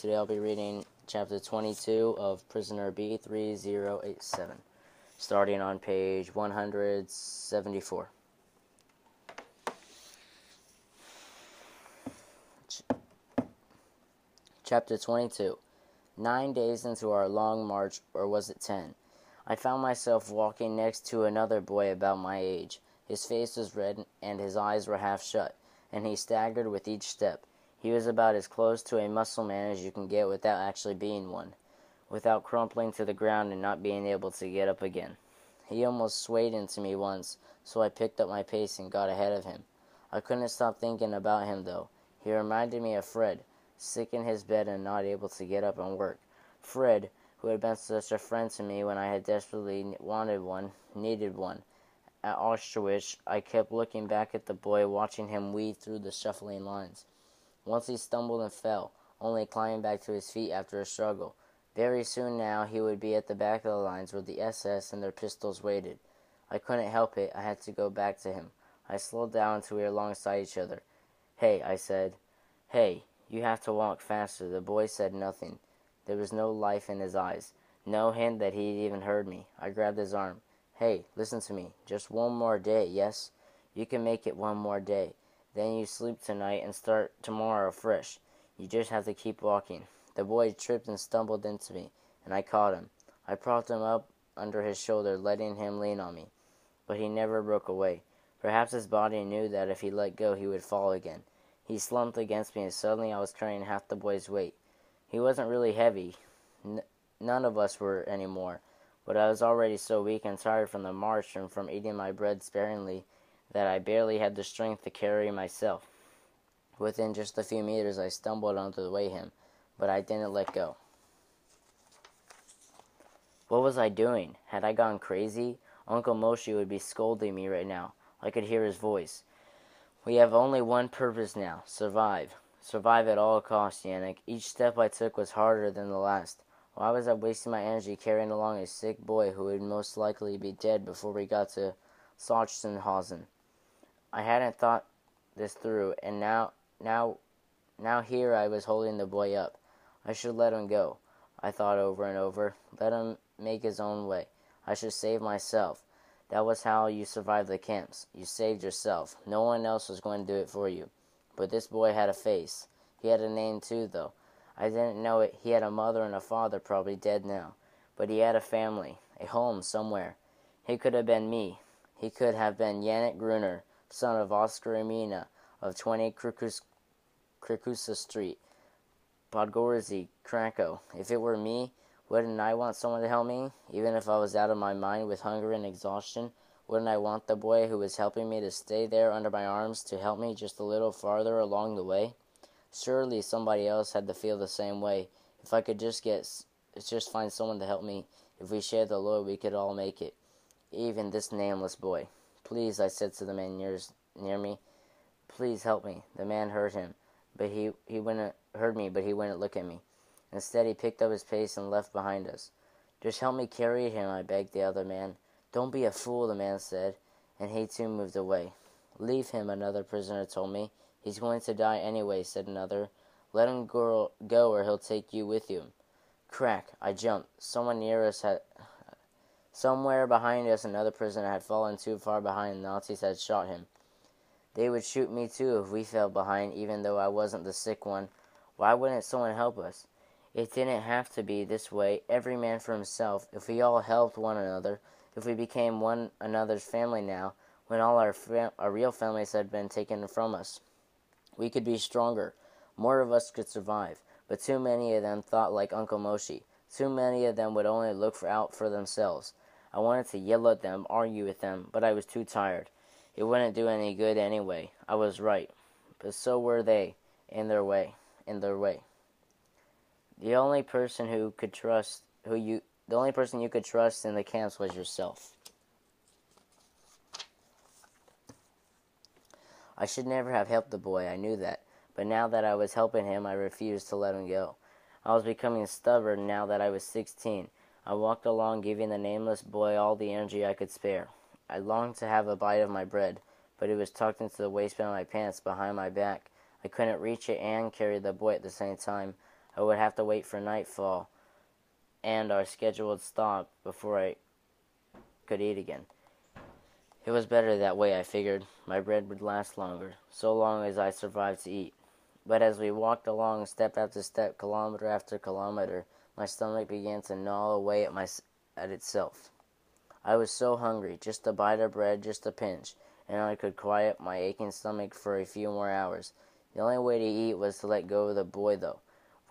Today I'll be reading chapter 22 of Prisoner B-3087, starting on page 174. Chapter 22. 9 days into our long march, or was it 10, I found myself walking next to another boy about my age. His face was red and his eyes were half shut, and he staggered with each step. He was about as close to a muscle man as you can get without actually being one, without crumpling to the ground and not being able to get up again. He almost swayed into me once, so I picked up my pace and got ahead of him. I couldn't stop thinking about him, though. He reminded me of Fred, sick in his bed and not able to get up and work. Fred, who had been such a friend to me when I had desperately needed one. At Auschwitz, I kept looking back at the boy, watching him weave through the shuffling lines. Once he stumbled and fell, only climbing back to his feet after a struggle. Very soon now he would be at the back of the lines where the SS and their pistols waited. I couldn't help it. I had to go back to him. I slowed down until we were alongside each other. "Hey," I said. "Hey, you have to walk faster." The boy said nothing. There was no life in his eyes, no hint that he'd even heard me. I grabbed his arm. "Hey, listen to me. Just one more day, yes? You can make it one more day. Then you sleep tonight and start tomorrow fresh. You just have to keep walking." The boy tripped and stumbled into me, and I caught him. I propped him up under his shoulder, letting him lean on me. But he never broke away. Perhaps his body knew that if he let go, he would fall again. He slumped against me, and suddenly I was carrying half the boy's weight. He wasn't really heavy. None of us were anymore. But I was already so weak and tired from the march and from eating my bread sparingly that I barely had the strength to carry myself. Within just a few meters, I stumbled onto the way him, but I didn't let go. What was I doing? Had I gone crazy? Uncle Moshe would be scolding me right now. I could hear his voice. "We have only one purpose now. Survive. Survive at all costs, Yannick." Each step I took was harder than the last. Why was I wasting my energy carrying along a sick boy who would most likely be dead before we got to Sachsenhausen? I hadn't thought this through, and now here I was holding the boy up. I should let him go, I thought over and over. Let him make his own way. I should save myself. That was how you survived the camps. You saved yourself. No one else was going to do it for you. But this boy had a face. He had a name too, though. I didn't know it. He had a mother and a father, probably dead now. But he had a family, a home somewhere. He could have been me. He could have been Yannick Gruner, son of Oscar and Mina, of 20 Krikusa Street, Podgorica, Krakow. If it were me, wouldn't I want someone to help me? Even if I was out of my mind with hunger and exhaustion, wouldn't I want the boy who was helping me to stay there under my arms to help me just a little farther along the way? Surely somebody else had to feel the same way. If I could just find someone to help me. If we shared the load, we could all make it. Even this nameless boy. "Please," I said to the man near me. "Please help me." The man heard me, but he wouldn't look at me. Instead, he picked up his pace and left behind us. "Just help me carry him," I begged the other man. "Don't be a fool," the man said, and he too moved away. "Leave him," another prisoner told me. "He's going to die anyway," said another. "Let him go or he'll take you with him." Crack! I jumped. Somewhere behind us, another prisoner had fallen too far behind, and the Nazis had shot him. They would shoot me too if we fell behind, even though I wasn't the sick one. Why wouldn't someone help us? It didn't have to be this way, every man for himself. If we all helped one another, if we became one another's family now, when all our real families had been taken from us, we could be stronger. More of us could survive. But too many of them thought like Uncle Moshe. Too many of them would only look out for themselves. I wanted to yell at them, argue with them, but I was too tired. It wouldn't do any good anyway. I was right. But so were they, in their way. The only person you could trust in the camps was yourself. I should never have helped the boy, I knew that. But now that I was helping him, I refused to let him go. I was becoming stubborn now that I was 16. I walked along, giving the nameless boy all the energy I could spare. I longed to have a bite of my bread, but it was tucked into the waistband of my pants behind my back. I couldn't reach it and carry the boy at the same time. I would have to wait for nightfall, and our schedule would stop before I could eat again. It was better that way, I figured. My bread would last longer, so long as I survived to eat. But as we walked along, step after step, kilometer after kilometer, my stomach began to gnaw away at itself. I was so hungry, just a bite of bread, just a pinch, and I could quiet my aching stomach for a few more hours. The only way to eat was to let go of the boy, though.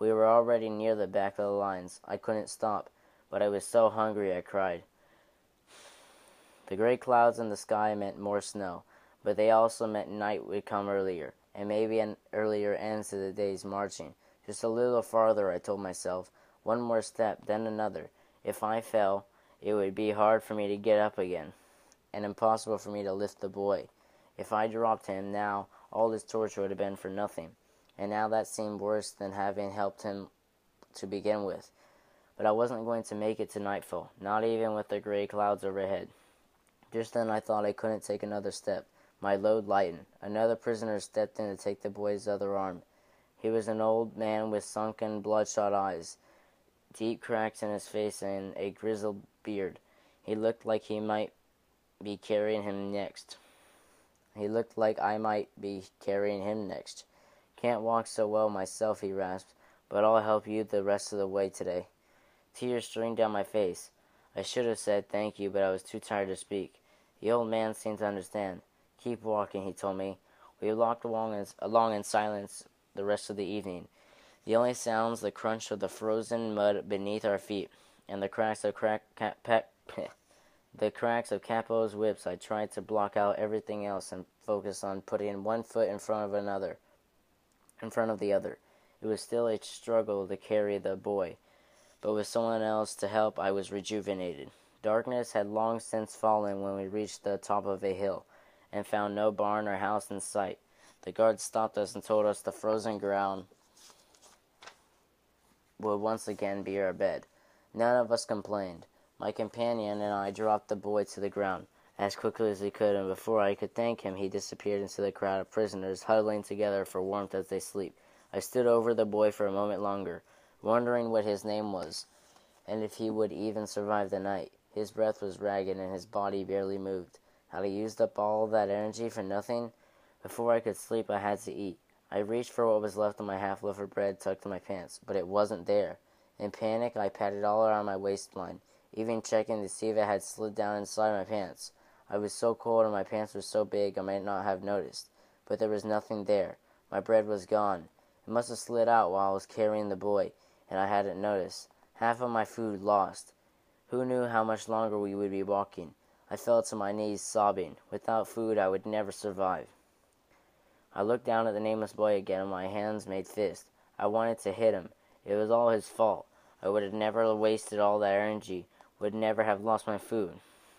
We were already near the back of the lines. I couldn't stop, but I was so hungry I cried. The gray clouds in the sky meant more snow, but they also meant night would come earlier, and maybe an earlier end to the day's marching. Just a little farther, I told myself. One more step, then another. If I fell, it would be hard for me to get up again, and impossible for me to lift the boy. If I dropped him now, all this torture would have been for nothing, and now that seemed worse than having helped him to begin with. But I wasn't going to make it to nightfall, not even with the gray clouds overhead. Just then I thought I couldn't take another step. My load lightened. Another prisoner stepped in to take the boy's other arm. He was an old man with sunken, bloodshot eyes, deep cracks in his face, and a grizzled beard. He looked like I might be carrying him next. Can't walk so well myself, he rasped, but I'll help you the rest of the way today. Tears streamed down my face. I should have said thank you, but I was too tired to speak. The old man seemed to understand. Keep walking, he told me. We walked along in silence the rest of the evening. The only sounds, the crunch of the frozen mud beneath our feet, and the cracks of Capo's whips. I tried to block out everything else and focus on putting one foot in front of the other. It was still a struggle to carry the boy, but with someone else to help, I was rejuvenated. Darkness had long since fallen when we reached the top of a hill, and found no barn or house in sight. The guards stopped us and told us the frozen ground would once again be our bed. None of us complained. My companion and I dropped the boy to the ground as quickly as we could, and before I could thank him, he disappeared into the crowd of prisoners huddling together for warmth as they sleep. I stood over the boy for a moment longer, wondering what his name was, and if he would even survive the night. His breath was ragged, and his body barely moved. Had I used up all that energy for nothing? Before I could sleep, I had to eat. I reached for what was left of my half-loaf of bread tucked in my pants, but it wasn't there. In panic, I patted all around my waistline, even checking to see if it had slid down inside my pants. I was so cold and my pants were so big I might not have noticed, but there was nothing there. My bread was gone. It must have slid out while I was carrying the boy, and I hadn't noticed. Half of my food lost. Who knew how much longer we would be walking? I fell to my knees, sobbing. Without food, I would never survive. I looked down at the nameless boy again, and my hands made fists. I wanted to hit him. It was all his fault. I would have never wasted all that energy, would never have lost my food,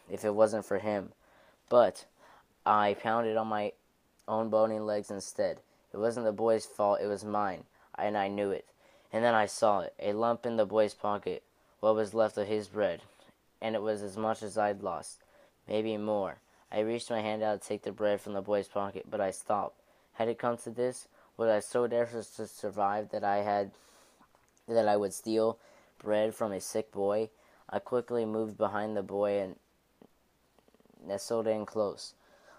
if it wasn't for him. But I pounded on my own bony legs instead. It wasn't the boy's fault, it was mine, and I knew it. And then I saw it, a lump in the boy's pocket, what was left of his bread, and it was as much as I'd lost, maybe more. I reached my hand out to take the bread from the boy's pocket, but I stopped. Had it come to this? Was I so desperate to survive that I would steal bread from a sick boy? I quickly moved behind the boy and nestled in close,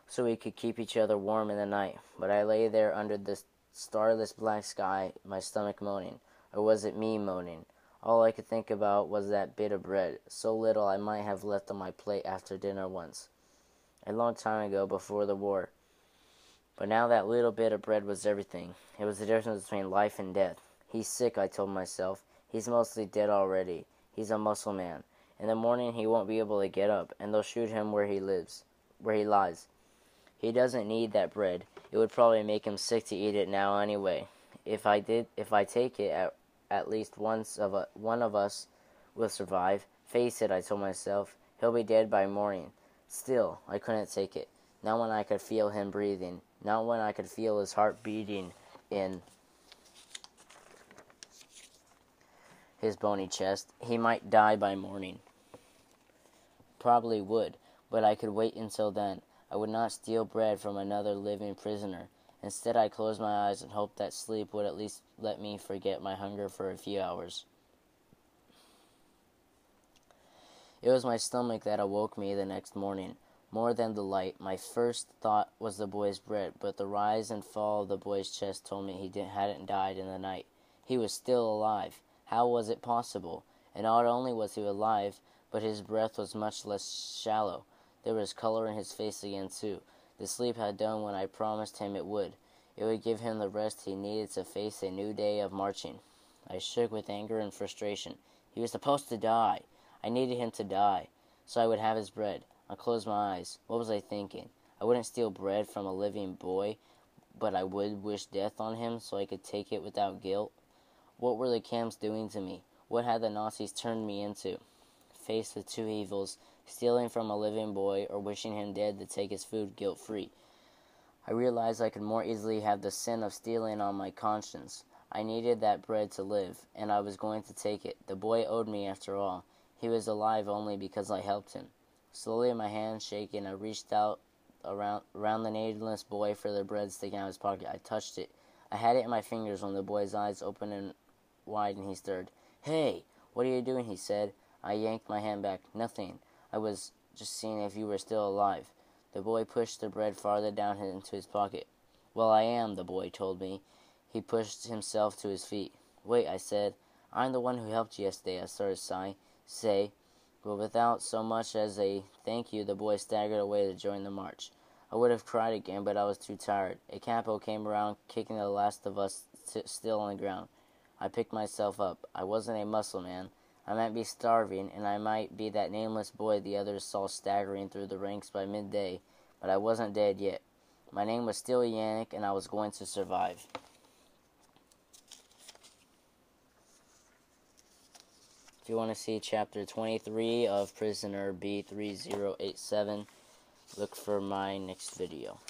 so we could keep each other warm in the night. But I lay there under the starless black sky, my stomach moaning. Or was it me moaning? All I could think about was that bit of bread, so little I might have left on my plate after dinner once, a long time ago before the war. But now that little bit of bread was everything. It was the difference between life and death. He's sick, I told myself. He's mostly dead already. He's a muscle man. In the morning he won't be able to get up, and they'll shoot him where he lies. He doesn't need that bread. It would probably make him sick to eat it now anyway. If I take it, at least one of us will survive. Face it, I told myself. He'll be dead by morning. Still, I couldn't take it. Not when I could feel him breathing. Not when I could feel his heart beating in his bony chest. He might die by morning. Probably would, but I could wait until then. I would not steal bread from another living prisoner, Instead, I closed my eyes and hoped that sleep would at least let me forget my hunger for a few hours. It was my stomach that awoke me the next morning. More than the light, my first thought was the boy's bread, but the rise and fall of the boy's chest told me he hadn't died in the night. He was still alive. How was it possible? And not only was he alive, but his breath was much less shallow. There was color in his face again, too. The sleep had done what I promised him it would. It would give him the rest he needed to face a new day of marching. I shook with anger and frustration. He was supposed to die. I needed him to die, so I would have his bread. I closed my eyes. What was I thinking? I wouldn't steal bread from a living boy, but I would wish death on him so I could take it without guilt. What were the camps doing to me? What had the Nazis turned me into? Faced with two evils, stealing from a living boy or wishing him dead to take his food guilt-free, I realized I could more easily have the sin of stealing on my conscience. I needed that bread to live, and I was going to take it. The boy owed me after all. He was alive only because I helped him. Slowly, my hand shaking, I reached out around the nameless boy for the bread sticking out of his pocket. I touched it. I had it in my fingers when the boy's eyes opened and wide and he stirred. "Hey, what are you doing?" he said. I yanked my hand back. "Nothing. I was just seeing if you were still alive." The boy pushed the bread farther down into his pocket. "Well, I am," the boy told me. He pushed himself to his feet. "Wait," I said. "I'm the one who helped you yesterday." I started sighing. But without so much as a thank you, the boy staggered away to join the march. I would have cried again, but I was too tired. A capo came around, kicking the last of us still on the ground. I picked myself up. I wasn't a muscle man. I might be starving, and I might be that nameless boy the others saw staggering through the ranks by midday, but I wasn't dead yet. My name was still Yannick, and I was going to survive. If you want to see Chapter 23 of Prisoner B-3087, look for my next video.